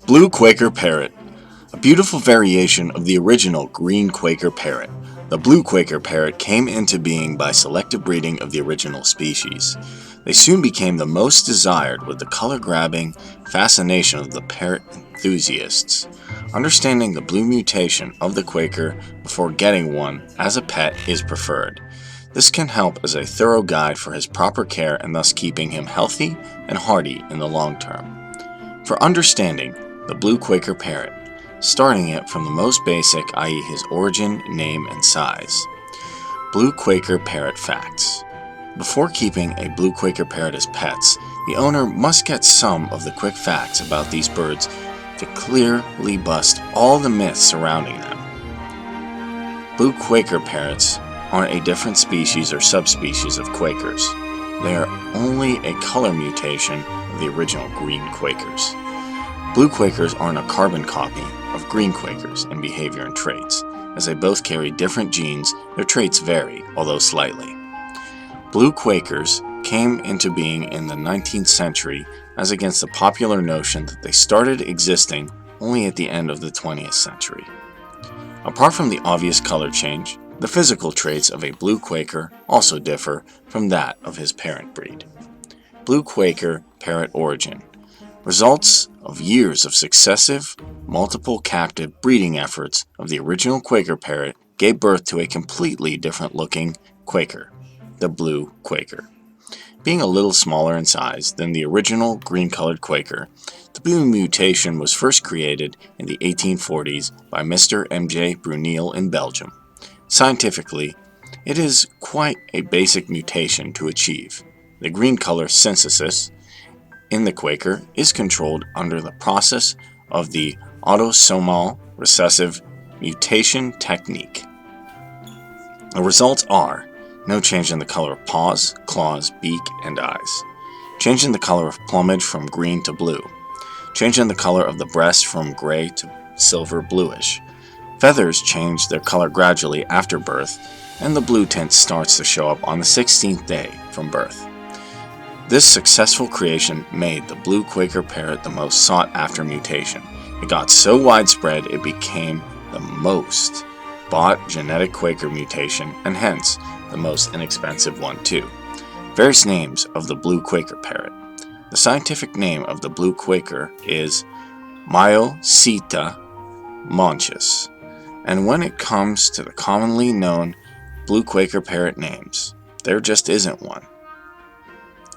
Blue Quaker Parrot, a beautiful variation of the original green Quaker Parrot. The blue Quaker Parrot came into being by selective breeding of the original species. They soon became the most desired with the color-grabbing fascination of the parrot enthusiasts. Understanding the blue mutation of the Quaker before getting one as a pet is preferred. This can help as a thorough guide for his proper care and thus keeping him healthy and hardy in the long term. For understanding the blue Quaker Parrot, starting it from the most basic, i.e. his origin, name, and size. Blue Quaker Parrot Facts. Before keeping a blue Quaker Parrot as pets, the owner must get some of the quick facts about these birds to clearly bust all the myths surrounding them. Blue Quaker Parrots aren't a different species or subspecies of Quakers. They are only a color mutation of the original green Quakers. Blue Quakers aren't a carbon copy of green Quakers in behavior and traits. As they both carry different genes, their traits vary, although slightly. Blue Quakers came into being in the 19th century as against the popular notion that they started existing only at the end of the 20th century. Apart from the obvious color change, the physical traits of a blue Quaker also differ from that of his parent breed. Blue Quaker Parrot Origin. Results of years of successive, multiple captive breeding efforts of the original Quaker Parrot gave birth to a completely different looking Quaker, the blue Quaker. Being a little smaller in size than the original green-colored Quaker, the blue mutation was first created in the 1840s by Mr. M.J. Bruneel in Belgium. Scientifically, it is quite a basic mutation to achieve. The green color synthesis in the Quaker is controlled under the process of the autosomal recessive mutation technique. The results are no change in the color of paws, claws, beak, and eyes. Change in the color of plumage from green to blue. Change in the color of the breast from gray to silver bluish. Feathers change their color gradually after birth, and the blue tint starts to show up on the 16th day from birth. This successful creation made the blue Quaker Parrot the most sought-after mutation. It got so widespread it became the most bought genetic Quaker mutation, and hence the most inexpensive one too. Various names of the blue Quaker Parrot. The scientific name of the blue Quaker is Myoceta monchus, and when it comes to the commonly known blue Quaker Parrot names, there just isn't one.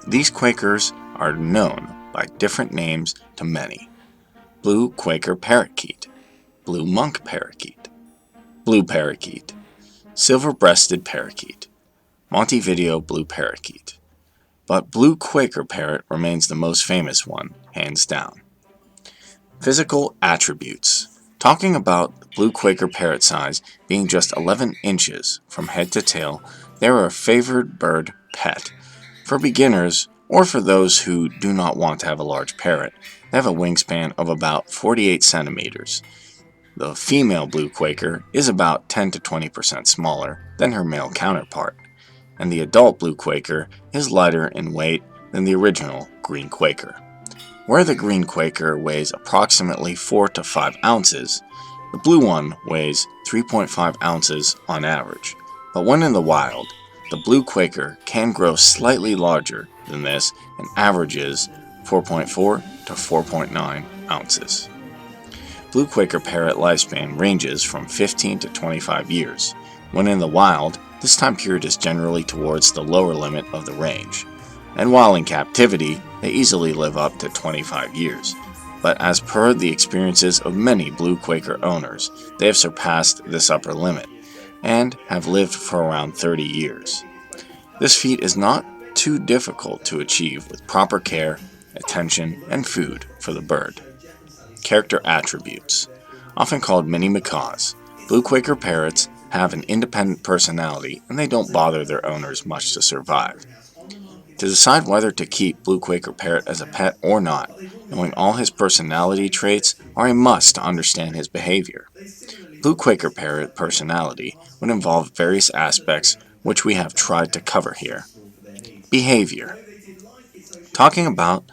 These Quakers are known by different names to many. Blue Quaker Parakeet, Blue Monk Parakeet, Blue Parakeet, Silver-breasted Parakeet, Montevideo Blue Parakeet. But Blue Quaker Parrot remains the most famous one, hands down. Physical attributes. Talking about the Blue Quaker Parrot size being just 11 inches from head to tail, they are a favored bird pet. For beginners, or for those who do not want to have a large parrot, they have a wingspan of about 48 centimeters. The female blue Quaker is about 10 to 20% smaller than her male counterpart, and the adult blue Quaker is lighter in weight than the original green Quaker. Where the green Quaker weighs approximately 4 to 5 ounces, the blue one weighs 3.5 ounces on average, but when in the wild, the blue Quaker can grow slightly larger than this and averages 4.4 to 4.9 ounces. Blue Quaker Parrot lifespan ranges from 15 to 25 years. When in the wild, this time period is generally towards the lower limit of the range, and while in captivity, they easily live up to 25 years. But as per the experiences of many blue Quaker owners, they have surpassed this upper limit and have lived for around 30 years. This feat is not too difficult to achieve with proper care, attention, and food for the bird. Character attributes. Often called mini macaws, blue Quaker parrots have an independent personality and they don't bother their owners much to survive. To decide whether to keep blue Quaker Parrot as a pet or not, knowing all his personality traits are a must to understand his behavior. Blue Quaker Parrot personality would involve various aspects which we have tried to cover here. Behavior. Talking about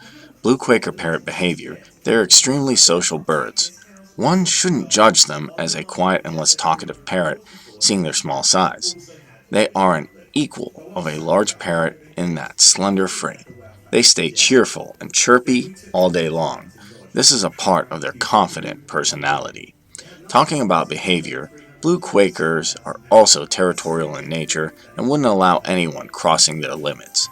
Blue Quaker Parrot behavior. They're extremely social birds. One shouldn't judge them as a quiet and less talkative parrot, seeing their small size. They are an equal of a large parrot in that slender frame. They stay cheerful and chirpy all day long. This is a part of their confident personality. Talking about behavior, blue Quakers are also territorial in nature and wouldn't allow anyone crossing their limits.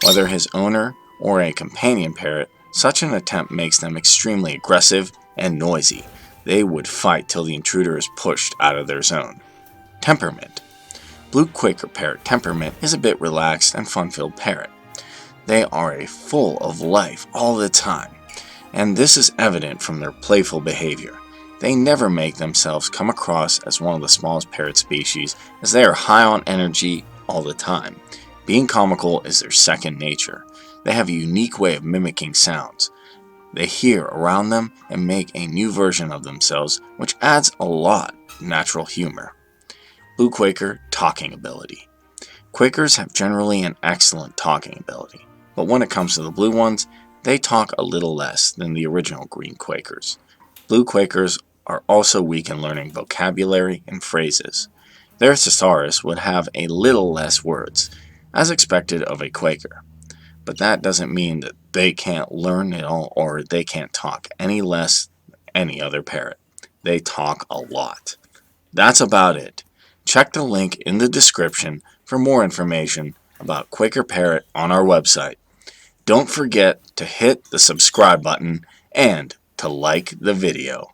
Whether his owner or a companion parrot, such an attempt makes them extremely aggressive and noisy. They would fight till the intruder is pushed out of their zone. Temperament. Blue Quaker Parrot temperament is a bit relaxed and fun-filled parrot. They are full of life all the time, and this is evident from their playful behavior. They never make themselves come across as one of the smallest parrot species, as they are high on energy all the time. Being comical is their second nature. They have a unique way of mimicking sounds. They hear around them and make a new version of themselves, which adds a lot of natural humor. Blue Quaker talking ability. Quakers have generally an excellent talking ability, but when it comes to the blue ones, they talk a little less than the original green Quakers. Blue Quakers are also weak in learning vocabulary and phrases. Their thesaurus would have a little less words, as expected of a Quaker. But that doesn't mean that they can't learn it all or they can't talk any less than any other parrot. They talk a lot. That's about it. Check the link in the description for more information about Quaker Parrot on our website. Don't forget to hit the subscribe button and to like the video.